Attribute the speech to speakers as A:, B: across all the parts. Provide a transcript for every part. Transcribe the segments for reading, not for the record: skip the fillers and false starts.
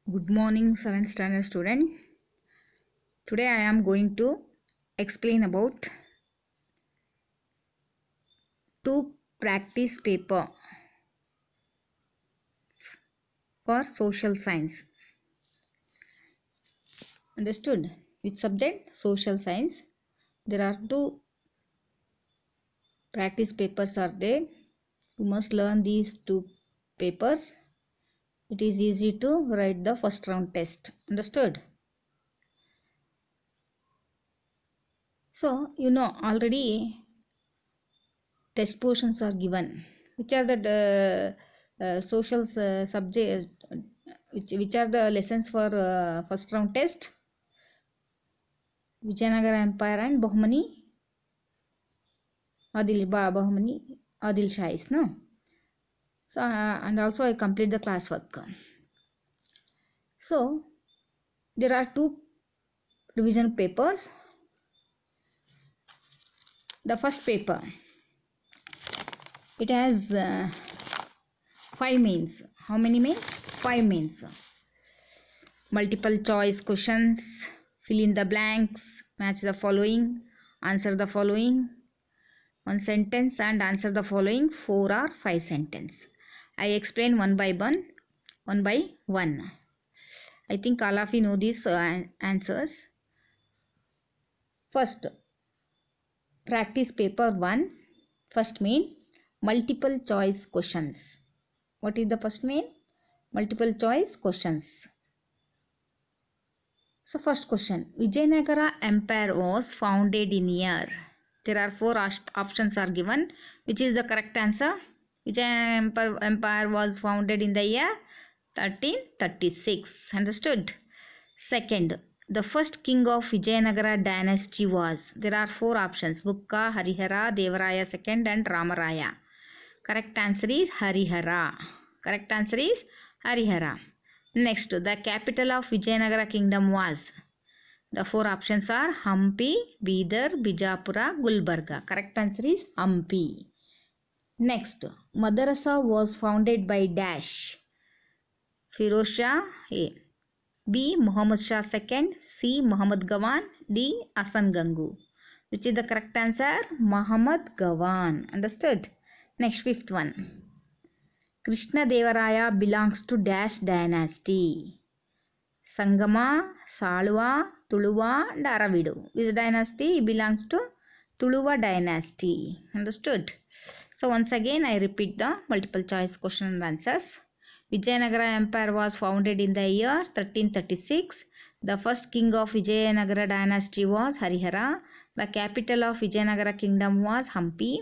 A: Good morning, 7th standard student. Today I am going to explain about two practice paper for social science. Understood? Which subject? Social science. There are two practice papers are there. You must learn these two papers. It is easy to write the first round test. Understood? So, already test portions are given. Which are the social subject? Which are the lessons for first round test? Vijayanagara Empire and Bahmani Adil Shahis, no? So and also I complete the classwork. So there are two revision papers. The first paper, it has 5 mains. How many mains? 5 mains. Multiple choice questions, fill in the blanks, match the following, answer the following, one sentence and answer the following 4 or 5 sentences. I explain one by one. I think all of you know these answers. First, practice paper 1, first main, multiple choice questions. What is the first main? Multiple choice questions. So first question, Vijayanagara Empire was founded in year. There are 4 options are given. Which is the correct answer? Vijayanagara Empire was founded in the year 1336. Understood? Second, the first king of Vijayanagara dynasty was. There are 4 options. Bukka, Harihara, Devaraya II and Ramaraya. Correct answer is Harihara. Correct answer is Harihara. Next, the capital of Vijayanagara kingdom was. The 4 options are Hampi, Bidar, Bijapura, Gulbarga. Correct answer is Hampi. Next, Madrasa was founded by dash. Firoz Shah A. B. Muhammad Shah II. C. Muhammad Gawan. D. Asan Gangu. Which is the correct answer? Muhammad Gawan. Understood? Next, fifth one. Krishna Devaraya belongs to dash dynasty. Sangama, Salwa, Tuluva and Aravidu. Which dynasty belongs to? Tuluva dynasty. Understood? So once again I repeat the multiple choice question and answers. Vijayanagara Empire was founded in the year 1336. The first king of Vijayanagara dynasty was Harihara. The capital of Vijayanagara kingdom was Hampi.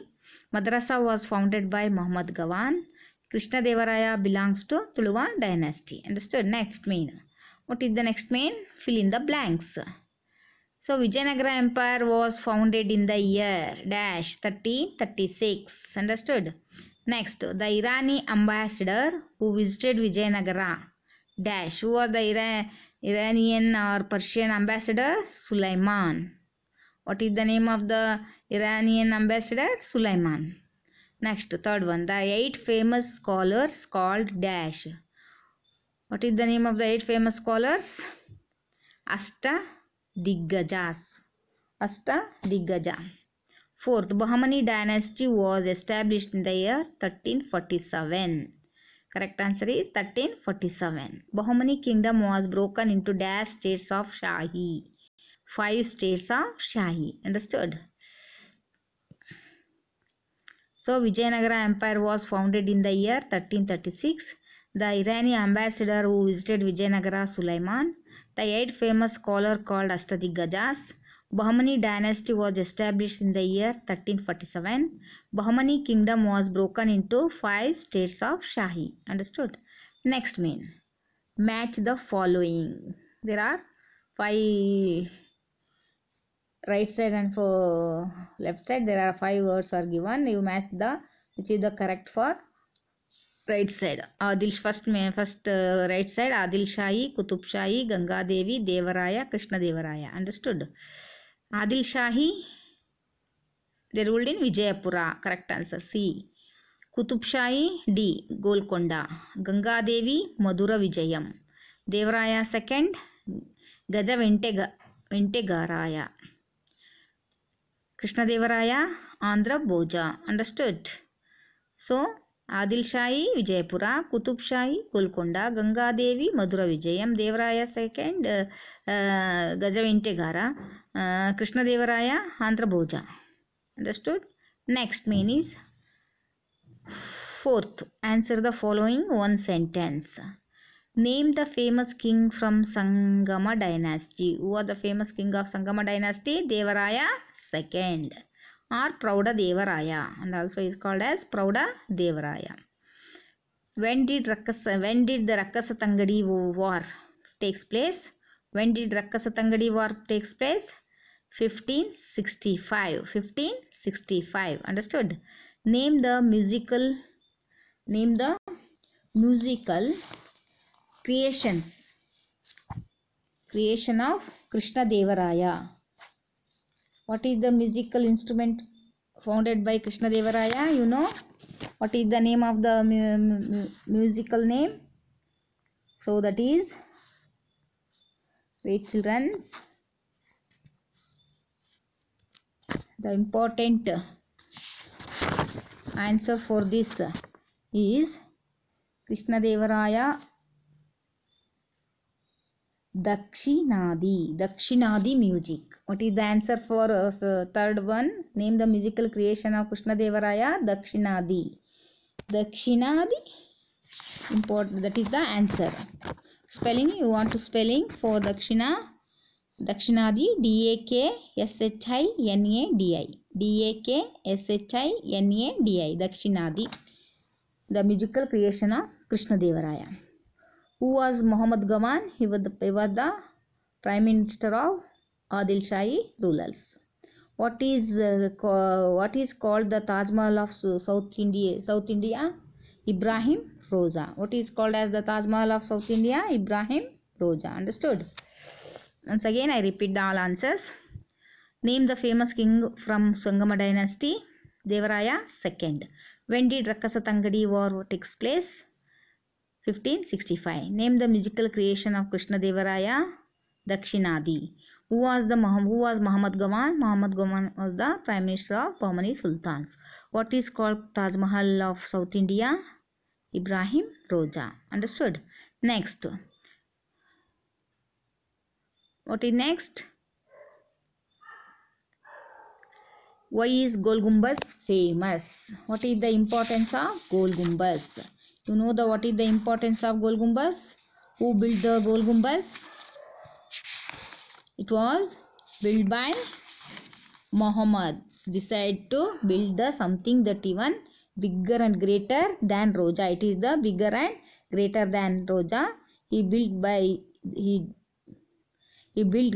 A: Madrasa was founded by Muhammad Gawan. Krishna Devaraya belongs to Tuluva dynasty. Understood? Next main. What is the next main? Fill in the blanks. So Vijayanagara Empire was founded in the year dash 1336. Understood? Next, the Irani ambassador who visited Vijayanagara dash. Who are the Iranian or Persian ambassador? Sulaiman. What is the name of the Iranian ambassador? Sulaiman. Next, third one, the 8 famous scholars called dash. What is the name of the 8 famous scholars? Ashta Diggajas. Ashta Diggaja. Fourth, Bahmani dynasty was established in the year 1347. Correct answer is 1347. Bahmani kingdom was broken into dash states of Shahi. 5 states of Shahi. Understood? So Vijayanagara Empire was founded in the year 1336. The Iranian ambassador who visited Vijayanagara, Sulaiman. The 8 famous scholars called Ashtadiggajas. Bahmani dynasty was established in the year 1347. Bahmani kingdom was broken into 5 states of Shahi. Understood? Next main. Match the following. There are 5 right side and for left side. There are 5 words are given. You match the which is the correct for right side. First right side Adil Shahi, Qutub Shahi, Ganga Devi, Devaraya, Krishna Devaraya. Understood? Adil Shahi, they ruled in Vijayapura. Correct answer C. Qutub Shahi D. Golconda. Ganga Devi Madura Vijayam. Devaraya second, Gaja Ventegaraya. Krishna Devaraya, Andhra Bhoja. Understood? So, Adil Shahi, Vijayapura, Kutub Shahi, Golconda, Ganga Devi, Madura Vijayam, Devaraya second, Gaja Ventegara, Krishna Devaraya, Andhra Bhoja. Understood? Next main is fourth. Answer the following one sentence. Name the famous king from Sangama dynasty. Who was the famous king of Sangama dynasty? Devaraya second, or Prouda Devaraya, and also is called as Prouda Devaraya. When did the Rakasa Tangadi war takes place? When did Rakasa Tangadi war takes place? 1565. 1565. Understood? Name the musical creation of Krishna Devaraya. What is the musical instrument founded by Krishna Devaraya? You know what is the name of the musical name? So that is, wait children, the important answer for this is Krishna Devaraya Dakshinadi music. What is the answer for third one? Name the musical creation of Krishna Devaraya. Dakshinadi. Important. That is the answer. Spelling, you want to spelling for Dakshinadi. Dakshinadi. Dakshinadi. The musical creation of Krishna Devaraya. Who was Muhammad Gaman? He was the Prime Minister of Adil Shahi rulers. What is called the Taj Mahal of South India? Ibrahim Roza. What is called as the Taj Mahal of South India? Ibrahim Roza. Understood? Once again, I repeat the all answers. Name the famous king from Sangama dynasty. Devaraya second. When did Rakasa Tangadi war takes place? 1565. Name the musical creation of Krishna Devaraya. Dakshinadi. Who was Muhammad Gaman? Muhammad Gaman was the Prime Minister of Bahmani Sultans. What is called Taj Mahal of South India? Ibrahim Roza. Understood? Next. What is next? Why is Gol Gumbaz famous? What is the importance of Gol Gumbaz? You know what is the importance of Gol Gumbaz? Who built the Gol Gumbaz? It was built by Muhammad. Decided to build something that even bigger and greater than Roja. It is the bigger and greater than Roja. He built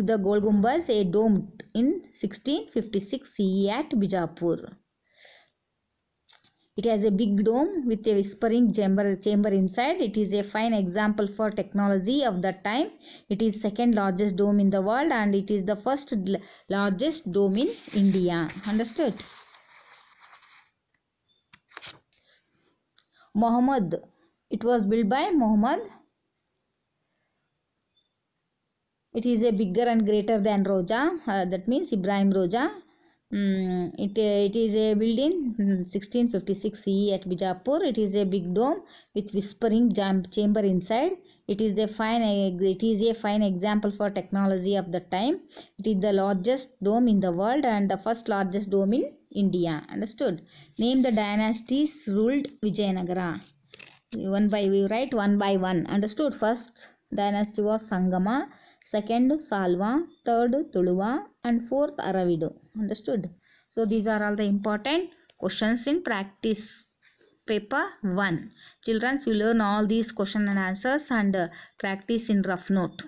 A: the Gol Gumbaz, a dome, in 1656 CE at Bijapur. It has a big dome with a whispering chamber inside. It is a fine example for technology of that time. It is second largest dome in the world and it is the first largest dome in India. Understood? Muhammad. It was built by Muhammad. It is a bigger and greater than Roja. That means Ibrahim Roja. It is a building 1656 CE at Bijapur. It is a big dome with whispering chamber inside. It is a fine example for technology of the time. It is the largest dome in the world and the first largest dome in India. Understood? Name the dynasties ruled Vijayanagara. We write one by one. Understood? First dynasty was Sangama. Second Salva, third Tuluva, and fourth Aravidu. Understood? So these are all the important questions in practice paper 1. Children, you learn all these question and answers and practice in rough note.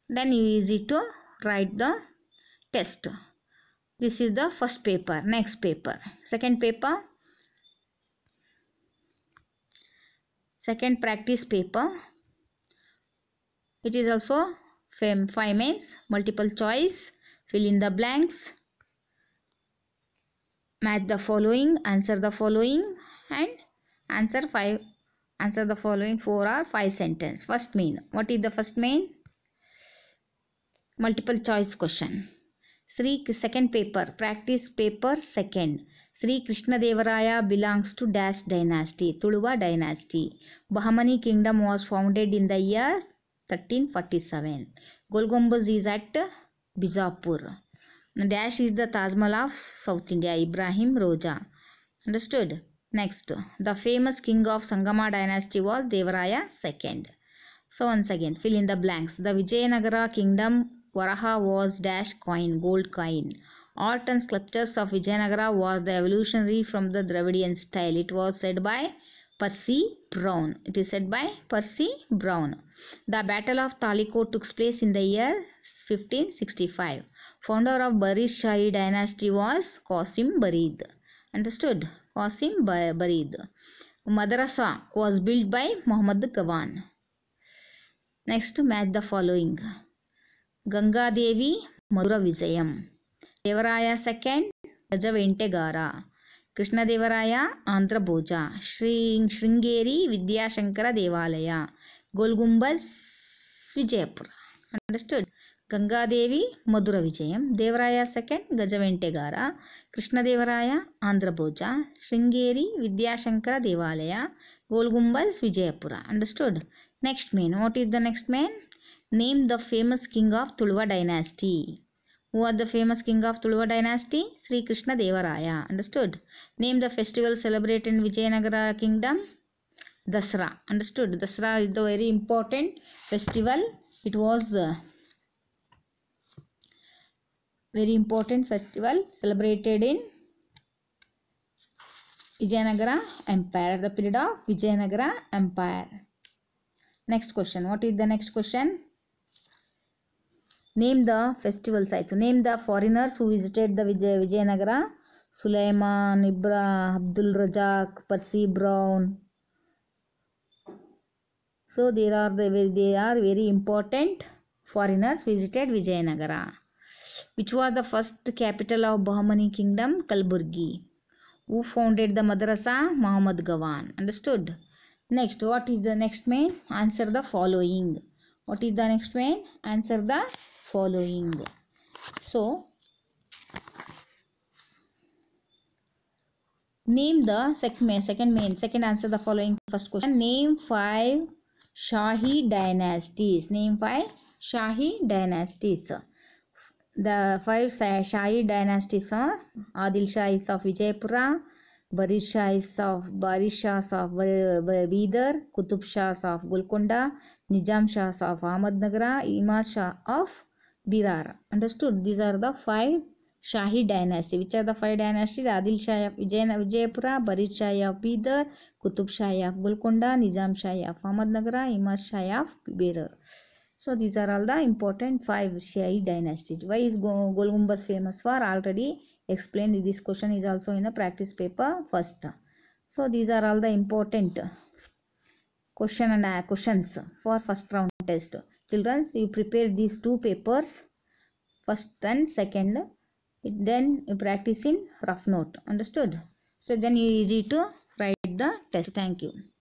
A: Then easy to write the test. This is the first paper. Next paper. Second paper. Second practice paper. It is also 5 mains, multiple choice, fill in the blanks, match the following, answer the following and answer 5 Answer the following 4 or 5 sentences. First main. What is the first main? Multiple choice question. Second paper. Practice paper second. Sri Krishnadevaraya belongs to Dash dynasty. Tuluva dynasty. Bahmani kingdom was founded in the year 1347. Golgumbaz is at Bijapur. Dash is the Taj Mahal of South India. Ibrahim Roja. Understood? Next, the famous king of Sangama dynasty was Devaraya II. So once again, fill in the blanks. The Vijayanagara kingdom Varaha was dash coin, gold coin. Art and sculptures of Vijayanagara was the evolutionary from the Dravidian style. It was said by Percy Brown. It is said by Percy Brown. The Battle of Talikot took place in the year 1565. Founder of Barid Shahi dynasty was Qasim Barid. Understood? Qasim Barid. Madrasa was built by Muhammad Gawan. Next, match the following. Ganga Devi Madura Vijayam. Devaraya II Gajaventegara. Krishna Devaraya Andhra Bhoja. Sringeri Vidyashankara Devalaya. Golgumbaz Vijayapura. Understood? Ganga Devi Madura Vijayam. Devaraya II Gajaventegara. Krishna Devaraya Andhra Bhoja. Sringeri Vidyashankara Devalaya. Golgumbaz Vijayapura. Understood? Next main. What is the next main? Name the famous king of Tuluva dynasty. Who was the famous king of Tuluva dynasty? Sri Krishna Devaraya. Understood? Name the festival celebrated in Vijayanagara kingdom. Dasra. Understood? Dasra is the very important festival. It was very important festival celebrated in Vijayanagara Empire. The period of Vijayanagara Empire. Next question. What is the next question? Name the festival sites. Name the foreigners who visited the Vijayanagara. Sulaiman, Abdul Razak, Percy Brown. So they are very important foreigners visited Vijayanagara. Which was the first capital of Bahmani kingdom? Kalburgi. Who founded the madrasa? Muhammad Gawan. Understood? Next, what is the next main? Answer the following. What is the next main? Answer the following. So, name the second answer the following first question. Name 5 Shahi dynasties. Name 5 Shahi dynasties. The 5 Shahi dynasties are Adil Shahis of Vijayapura, Barid Shahs of Bidar, Qutub Shahs of Golconda, Nizam Shahs of Ahmednagar, Imad Shah of Berar. Understood? These are the 5 Shahi dynasty. Which are the 5 dynasties? Adil Shah of Vijayapura, Barid Shah of Bidar, Qutub Shah of Golconda, Nizam Shah of Ahmednagar, Imad Shah of Berar. So these are all the important 5 Shahi dynasties. Why is Golgumbaz famous for? Already explained. This question is also in a practice paper first. So these are all the important questions for first round test. Children, you prepare these 2 papers, first and second. Then you practice in rough note. Understood? So then you easy to write the test. Thank you.